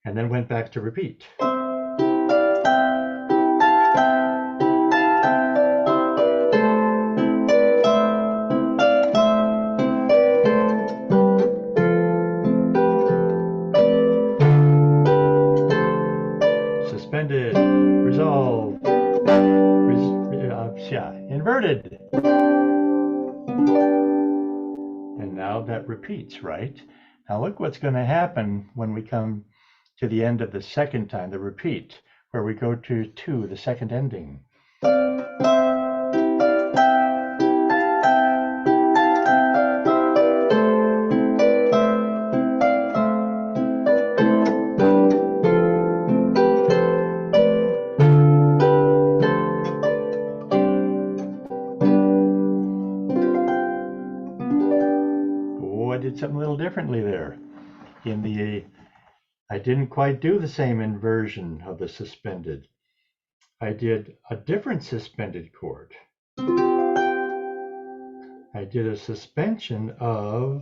and then went back to repeat. Suspended, resolve, inverted. And now that repeats, right? Now look what's going to happen when we come to the end of the second time, the repeat, where we go to 2, the second ending. I did something a little differently there. I didn't quite do the same inversion of the suspended. I did a different suspended chord. I did a suspension of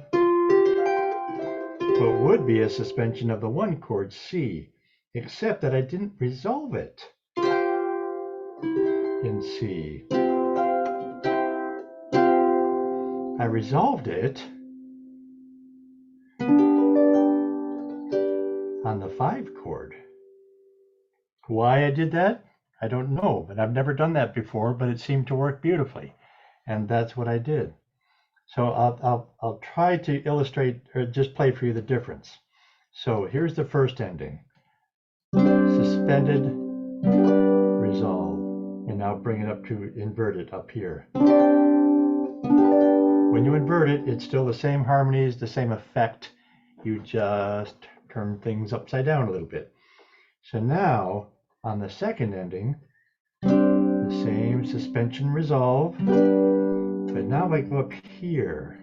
what would be a suspension of the 1 chord, C, except that I didn't resolve it in C. I resolved it on the 5 chord. Why I did that, I don't know, but I've never done that before, but it seemed to work beautifully. And that's what I did. So I'll try to illustrate or just play for you the difference. So here's the first ending. Suspended, resolve, and now bring it up to invert it up here. When you invert it, it's still the same harmonies, the same effect. You just turn things upside down a little bit. So now, on the second ending, the same suspension resolve, but now I go up here,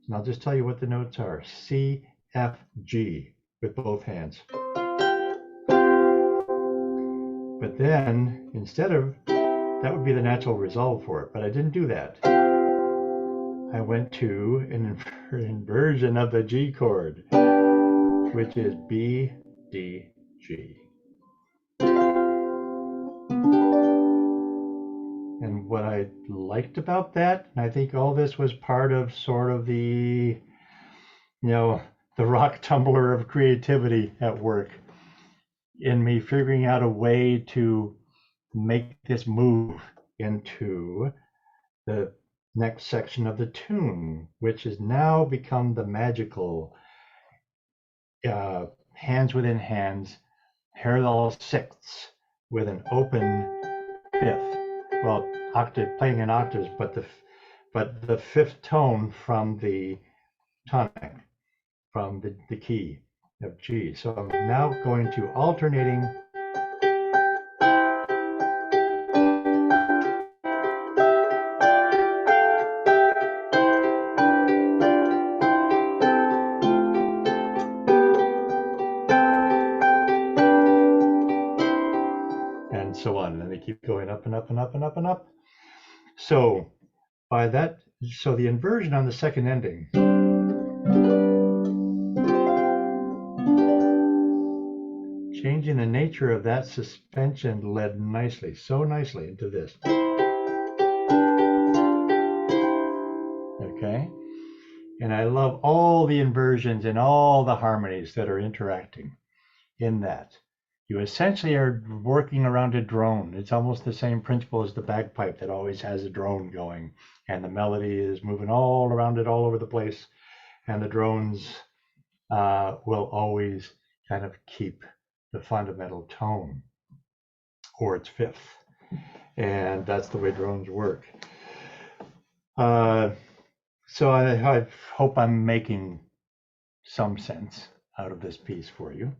and I'll just tell you what the notes are. C, F, G, with both hands. But then, instead of, that would be the natural resolve for it, but I didn't do that. I went to an inversion of the G chord, which is B, D, G. And what I liked about that, and I think all this was part of sort of the, the rock tumbler of creativity at work, in me figuring out a way to make this move into the next section of the tune, which has now become the magical hands within hands, parallel sixths with an open fifth. Well, octave, playing in octaves, but the fifth tone from the tonic, from the key of G. So I'm now going to alternating and so on, and they keep going up and up and up and up and up. So by that, so the inversion on the second ending changing the nature of that suspension led nicely, so nicely into this. Okay? And I love all the inversions and all the harmonies that are interacting in that. You essentially are working around a drone. It's almost the same principle as the bagpipe that always has a drone going, and the melody is moving all around it, all over the place, and the drones will always kind of keep the fundamental tone, or its fifth, and that's the way drones work. So I hope I'm making some sense out of this piece for you.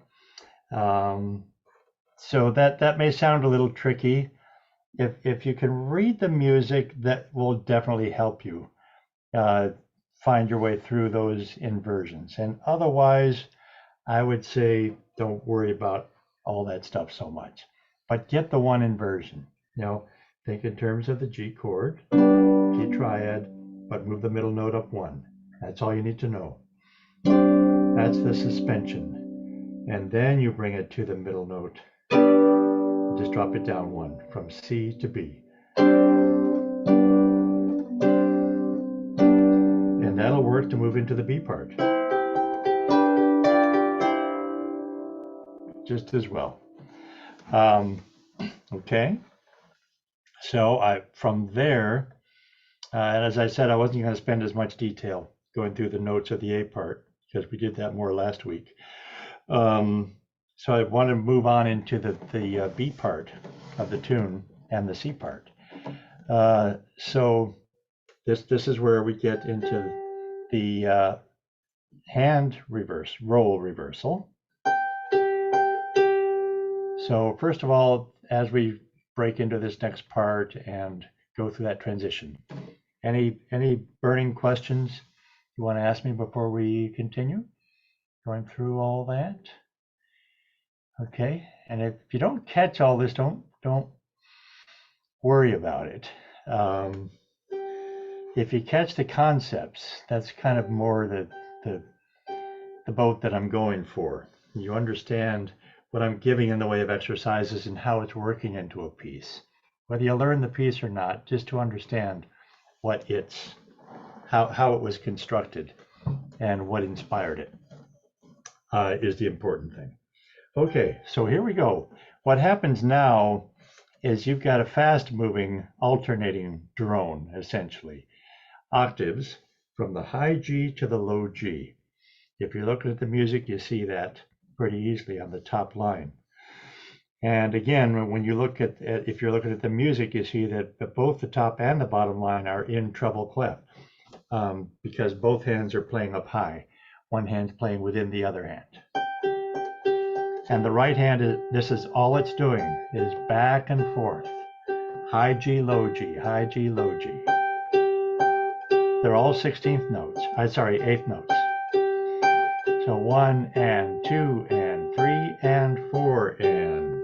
So that may sound a little tricky. if you can read the music, that will definitely help you uh, find your way through those inversions. And otherwise, I would say don't worry about all that stuff so much, but get the one inversion. Think in terms of the G chord, G triad, but move the middle note up one. That's all you need to know. That's the suspension. And then you bring it to the middle note. Just drop it down one from C to B. And that'll work to move into the B part just as well. Okay, so from there, and as I said, I wasn't going to spend as much detail going through the notes of the A part because we did that more last week. So I want to move on into the B part of the tune and the C part. So this is where we get into the hand roll reversal. So first of all, as we break into this next part and go through that transition, any burning questions you want to ask me before we continue going through all that? Okay, and if you don't catch all this, don't worry about it. If you catch the concepts, that's kind of more the boat that I'm going for. You understand what I'm giving in the way of exercises and how it's working into a piece. Whether you learn the piece or not, just to understand what how it was constructed and what inspired it is the important thing. Okay, so here we go. What happens now is you've got a fast moving alternating drone, essentially. Octaves from the high G to the low G. If you're looking at the music, you see that pretty easily on the top line. And again, when you look at, if you're looking at the music, you see that both the top and the bottom line are in treble clef because both hands are playing up high. One hand's playing within the other hand. And the right hand, this is all it's doing, is back and forth. High G, low G, high G, low G. They're all 16th notes, 8th notes. So 1 and 2 and 3 and 4 and.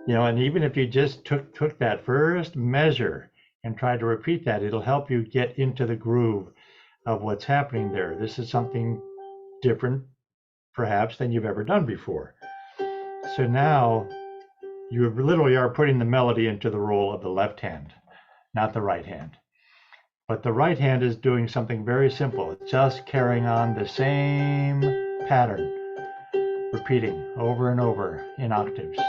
And even if you just took that first measure and tried to repeat that, it'll help you get into the groove of what's happening there. This is something different, perhaps, than you've ever done before. So now you literally are putting the melody into the role of the left hand, not the right hand. But the right hand is doing something very simple. It's just carrying on the same pattern, repeating over and over in octaves.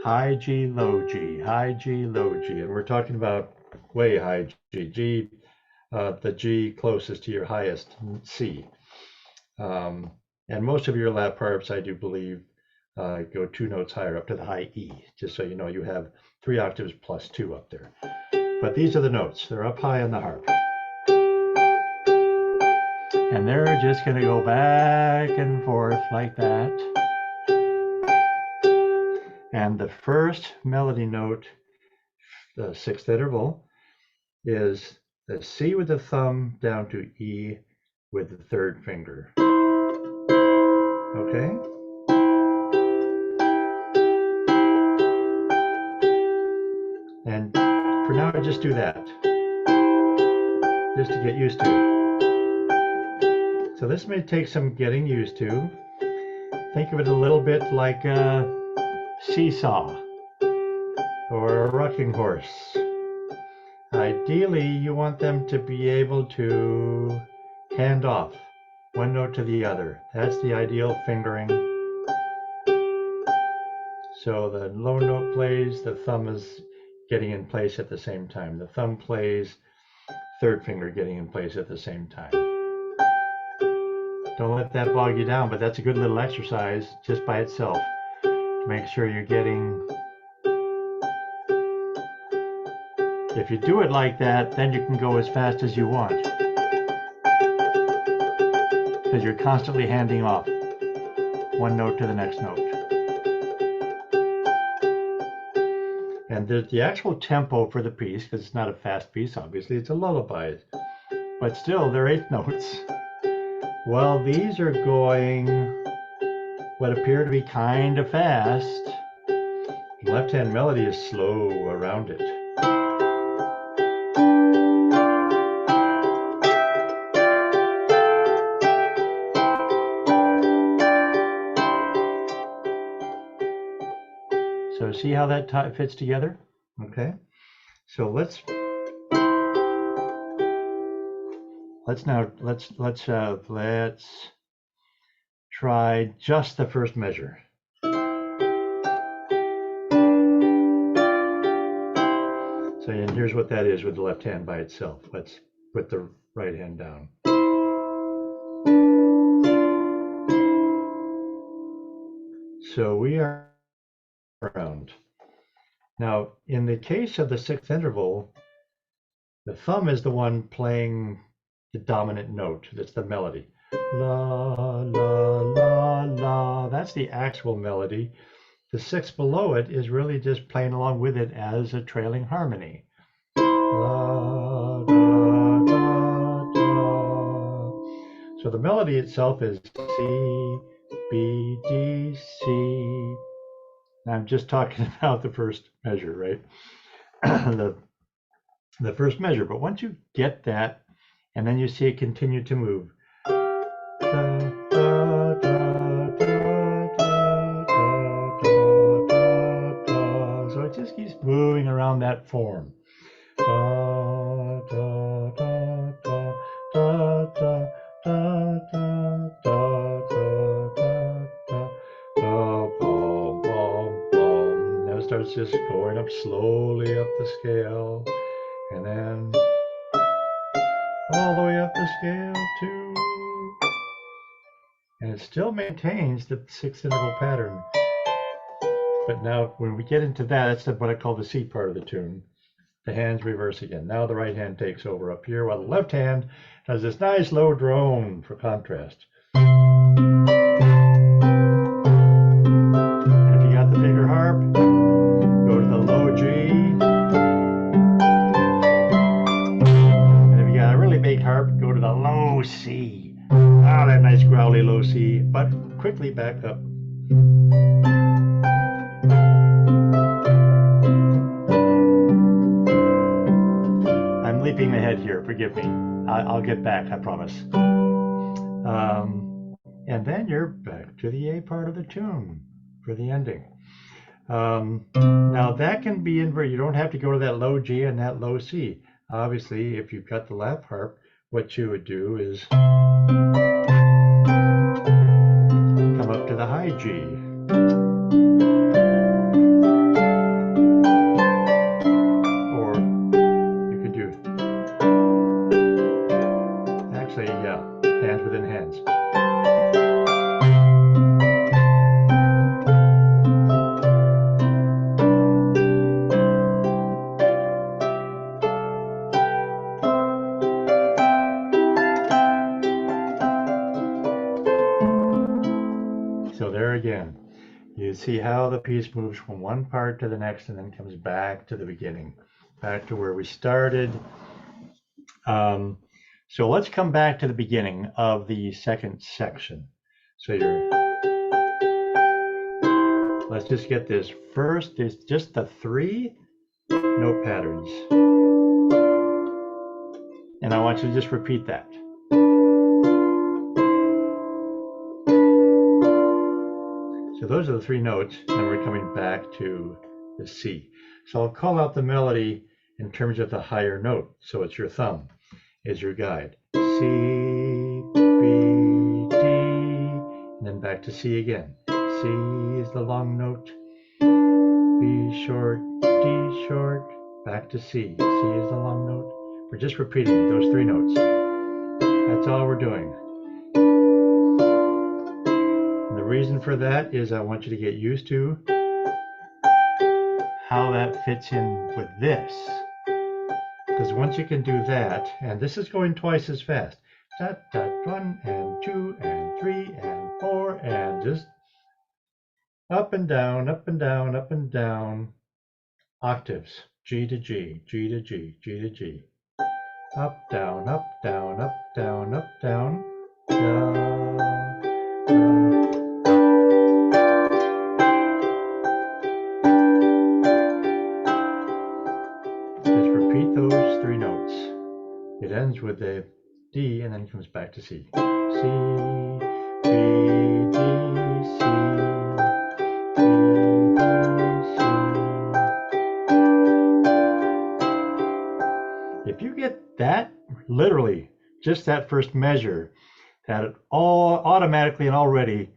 High G, low G, high G, low G. And we're talking about way high G, the G closest to your highest C. And most of your lap harps, I do believe, go 2 notes higher up to the high E, just so you know you have 3 octaves plus 2 up there. But these are the notes. They're up high on the harp. And they're just going to go back and forth like that. And the first melody note, the 6th interval, is the C with the thumb down to E with the 3rd finger. Okay? And for now, just do that, just to get used to it. So this may take some getting used to. Think of it a little bit like a seesaw or a rocking horse. Ideally, you want them to be able to hand off one note to the other. That's the ideal fingering. So the low note plays, the thumb is getting in place at the same time. The thumb plays, 3rd finger getting in place at the same time. Don't let that bog you down, but that's a good little exercise just by itself to make sure you're getting. If you do it like that, then you can go as fast as you want. because you're constantly handing off one note to the next note. And the actual tempo for the piece, because it's not a fast piece, obviously, it's a lullaby. But still, they're 8 notes. Well, these are going what appear to be kind of fast. The left-hand melody is slow around it. So see how that fits together? Okay. So let's try just the first measure. So, and here's what that is with the left hand by itself. Let's put the right hand down. So we are around. Now, in the case of the 6th interval, the thumb is the one playing the dominant note. That's the melody. La, la, la, la. That's the actual melody. The 6th below it is really just playing along with it as a trailing harmony. La, da, da, da. So the melody itself is C, B, D, C. I'm just talking about the first measure, right? the first measure. But once you get that, and then you see it continue to move. Da, da, da, da, da. So it just keeps moving around that form. Da, da, da, da, da, da, da, da, da, da, da, da, bum, bum, bum. Now it starts just going up slowly up the scale, and then all the way up the scale to, and it still maintains the 6th interval pattern. But now when we get into that, that's what I call the C part of the tune. The hands reverse again. Now the right hand takes over up here, while the left hand does this nice low drone for contrast. And if you got the bigger harp, go to the low G. And if you got a really big harp, go to the low C. Ah, that nice growly low C, but quickly back up. I'm leaping ahead here, forgive me. I'll get back, I promise. And then you're back to the A part of the tune for the ending. Now that can be inverted. You don't have to go to that low G and that low C. Obviously, if you've got the lap harp, what you would do is come up to the high G. Or you could do, actually, yeah, hands within hands. So there again, you see how the piece moves from one part to the next and then comes back to the beginning, back to where we started. So let's come back to the beginning of the second section. So let's just get this. First, there's just the 3 note patterns. And I want you to just repeat that. So those are the 3 notes, and then we're coming back to the C. So I'll call out the melody in terms of the higher note. So it's your thumb is your guide. C, B, D, and then back to C again. C is the long note, B short, D short, back to C. C is the long note. We're just repeating those 3 notes. That's all we're doing. And the reason for that is I want you to get used to how that fits in with this. Because once you can do that, and this is going twice as fast. dot, dot, 1 and 2 and 3 and 4 and just up and down, up and down, up and down. Octaves, G to G, G to G, G to G. Up, down, up, down, up, down, up, down. Da, da. Just repeat those 3 notes. It ends with a D and then comes back to C. C, B, D, C, B, D, C. If you get that, literally, just that first measure, that it all automatically and already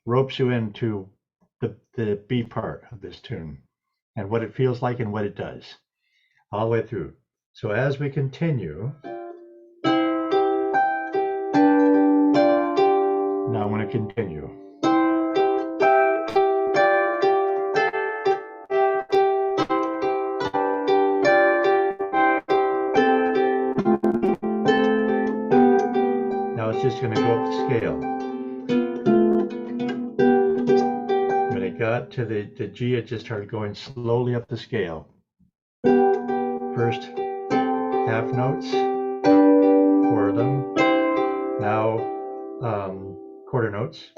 ropes you into the B part of this tune and what it feels like and what it does all the way through. So as we continue, now I'm going to continue. Now it's just going to go up the scale. When it got to the G, it just started going slowly up the scale. First half notes, 4 of them. Now quarter notes.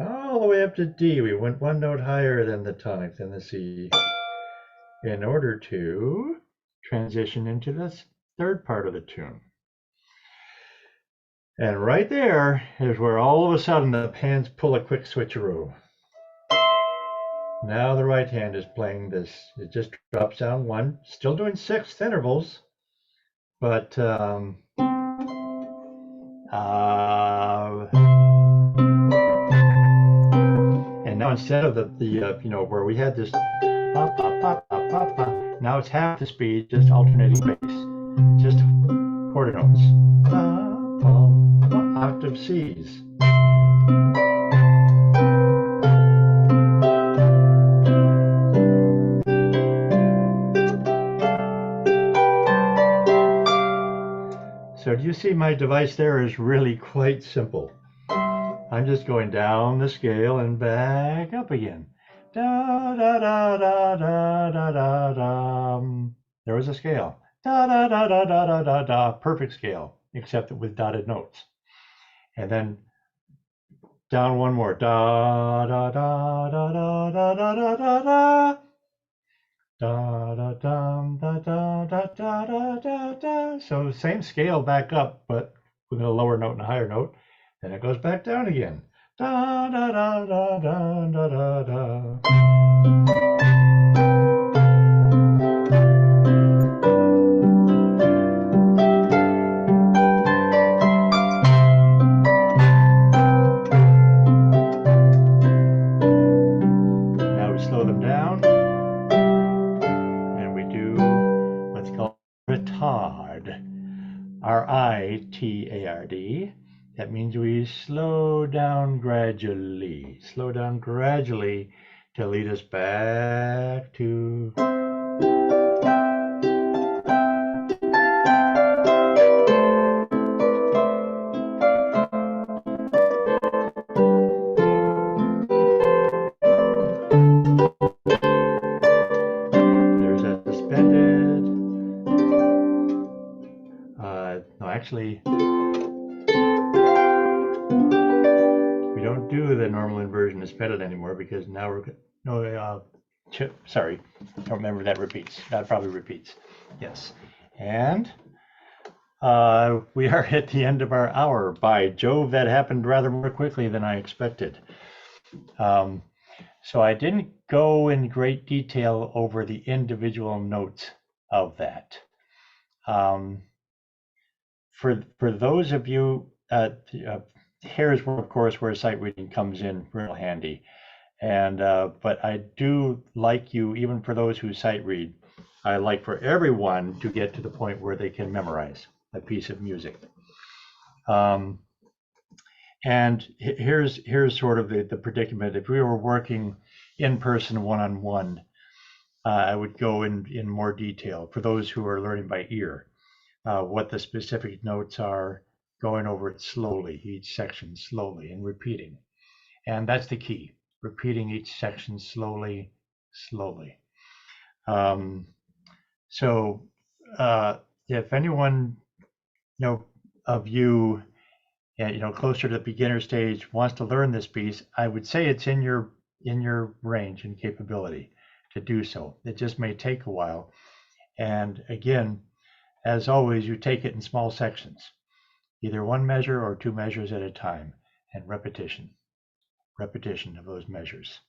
All the way up to D. We went 1 note higher than the tonic, than the C, in order to transition into this third part of the tune. And right there is where all of a sudden the hands pull a quick switcheroo. Now the right hand is playing this. It just drops down 1, still doing 6th intervals, but and now instead of the you know, where we had this pop pop pop pop pop pop, now it's half the speed, just alternating bass, just quarter notes, octave C's. So do you see my device there is really quite simple. I'm just going down the scale and back up again. Da da da da da da da da. There was a scale. Da da da da da da da da. Perfect scale, except with dotted notes. And then down 1 more. Da da da da da da da da da da. Da da da da da da da da da. So same scale back up, but with a lower note and a higher note. Then it goes back down again. Da da da da da da da da. Now we slow them down and we do what's called retard. R-I-T-A-R-D. That means we slow down gradually to lead us back to. There's a suspended. No, actually, we don't do the normal inversion of suspended anymore because now we're sorry, I don't remember that repeats. That probably repeats. Yes, and we are at the end of our hour. By Jove, that happened rather more quickly than I expected. So I didn't go in great detail over the individual notes of that. For those of you, here's where, of course, where sight reading comes in real handy. And but I do like you, even for those who sight read, I like for everyone to get to the point where they can memorize a piece of music. And here's sort of the predicament. If we were working in person one-on-one, I would go in more detail for those who are learning by ear, what the specific notes are, going over it slowly, each section slowly, and repeating. And that's the key, repeating each section slowly, slowly. So if anyone, of you, closer to the beginner stage wants to learn this piece, I would say it's in your range and capability to do so. It just may take a while. And again, as always, you take it in small sections, either one measure or two measures at a time, and repetition of those measures.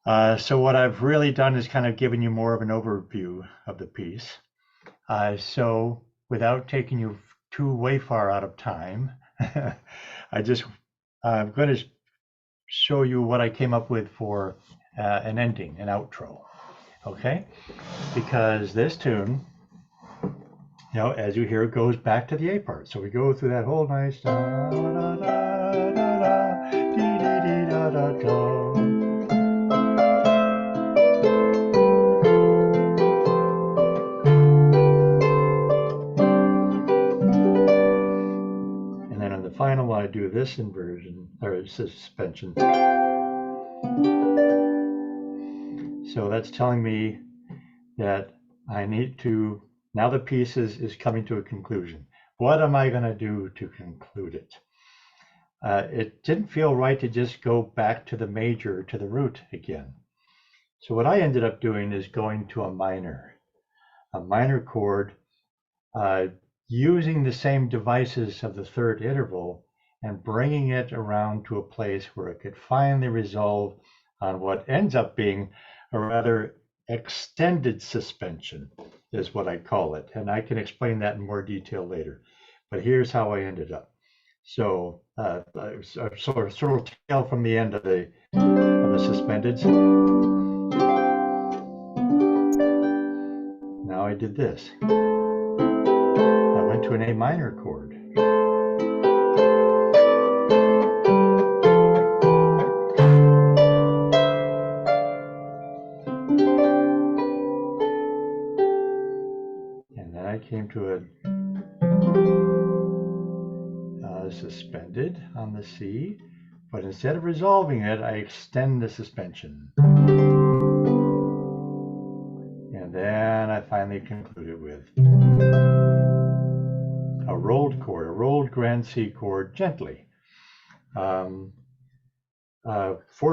So what I've really done is kind of given you more of an overview of the piece. So without taking you way far out of time, I'm going to show you what I came up with for an ending, an outro. Okay? Because this tune, as you hear, it goes back to the A part. So we go through that whole nice da da da da da dee dee dee da da da. And then on the final one, I do this inversion or suspension. So that's telling me that I need to, now the piece is coming to a conclusion. What am I going to do to conclude it? It didn't feel right to just go back to the major, to the root again. So what I ended up doing is going to a minor chord, using the same devices of the third interval and bringing it around to a place where it could finally resolve on what ends up being a rather extended suspension, is what I call it. And I can explain that in more detail later. But here's how I ended up. So sort of tail from the end of the suspendeds. Now I did this. I went to an A minor chord. And then I came to a suspended on the C, but instead of resolving it, I extend the suspension. And then I finally concluded with a rolled chord, a rolled grand C chord gently. 4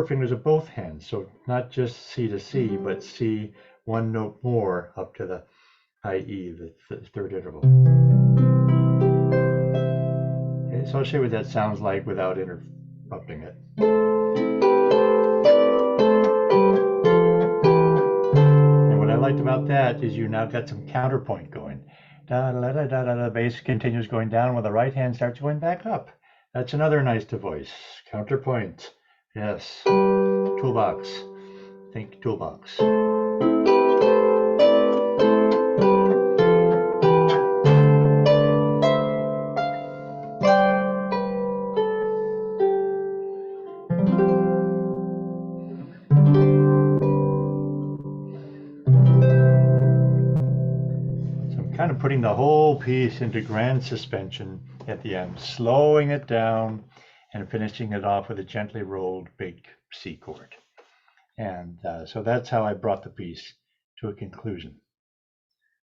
fingers of both hands, so not just C to C, but C one note more up to the high E, the third interval. Okay, so I'll show you what that sounds like without interrupting it. And what I liked about that is you now got some counterpoint going. Da da da da da. The bass continues going down while the right hand starts going back up. That's another nice voice. Counterpoint. Yes. Toolbox. Think toolbox. Kind of putting the whole piece into grand suspension at the end, slowing it down and finishing it off with a gently rolled big C chord. And so that's how I brought the piece to a conclusion,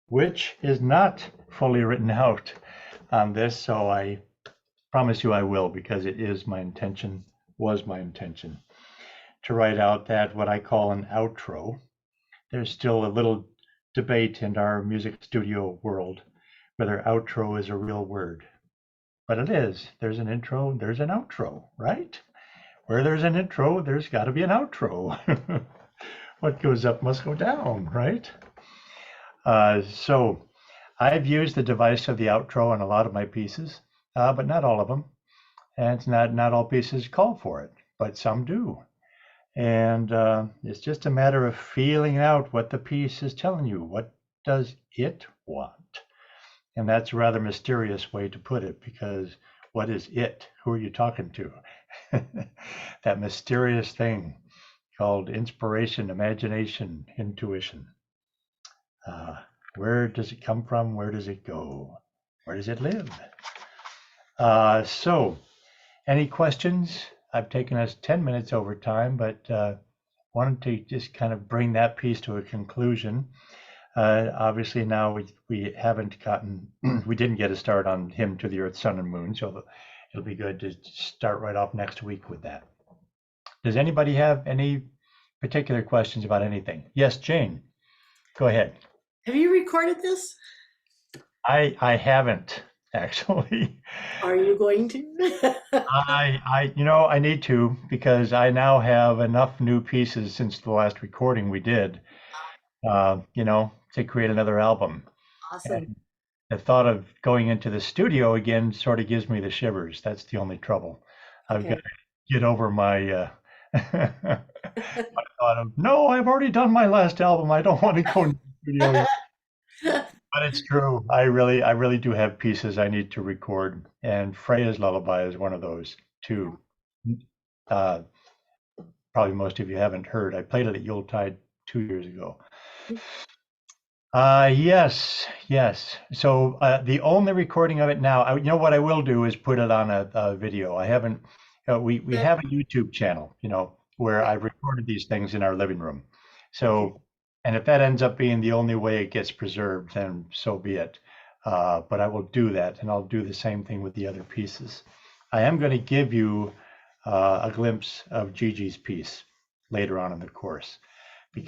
which is not fully written out on this. So I promise you I will, because it is my intention, was my intention to write out that what I call an outro. There's still a little debate in our music studio world whether outro is a real word, but it is. There's an intro, there's an outro, right? Where there's an intro, there's got to be an outro. What goes up must go down, right? So I've used the device of the outro on a lot of my pieces, but not all of them. And it's not all pieces call for it, but some do. And it's just a matter of feeling out what the piece is telling you. What does it want? And that's a rather mysterious way to put it, because what is it? Who are you talking to? That mysterious thing called Inspiration, Imagination, Intuition. Where does it come from? Where does it go? Where does it live? So, any questions? I've taken us 10 minutes over time, but wanted to just kind of bring that piece to a conclusion. Obviously now we haven't gotten, we didn't get a start on him to the Earth, Sun, and Moon, so it'll be good to start right off next week with that. Does anybody have any particular questions about anything? Yes, Jane, go ahead. Have you recorded this? I haven't actually. Are you going to? I need to because I now have enough new pieces since the last recording we did, to create another album. Awesome. And the thought of going into the studio again sort of gives me the shivers. That's the only trouble. I've got to get over my my thought of, no, I've already done my last album. I don't want to go into the studio yet. But it's true. I really do have pieces I need to record, and Freya's Lullaby is one of those too. Uh, Probably most of you haven't heard. I played it at Yuletide 2 years ago. Yes. So the only recording of it now, what I will do is put it on a video. I haven't. We have a YouTube channel, where I've recorded these things in our living room. So, and if that ends up being the only way it gets preserved, then so be it. But I will do that, and I'll do the same thing with the other pieces. I am going to give you a glimpse of Gigi's piece later on in the course.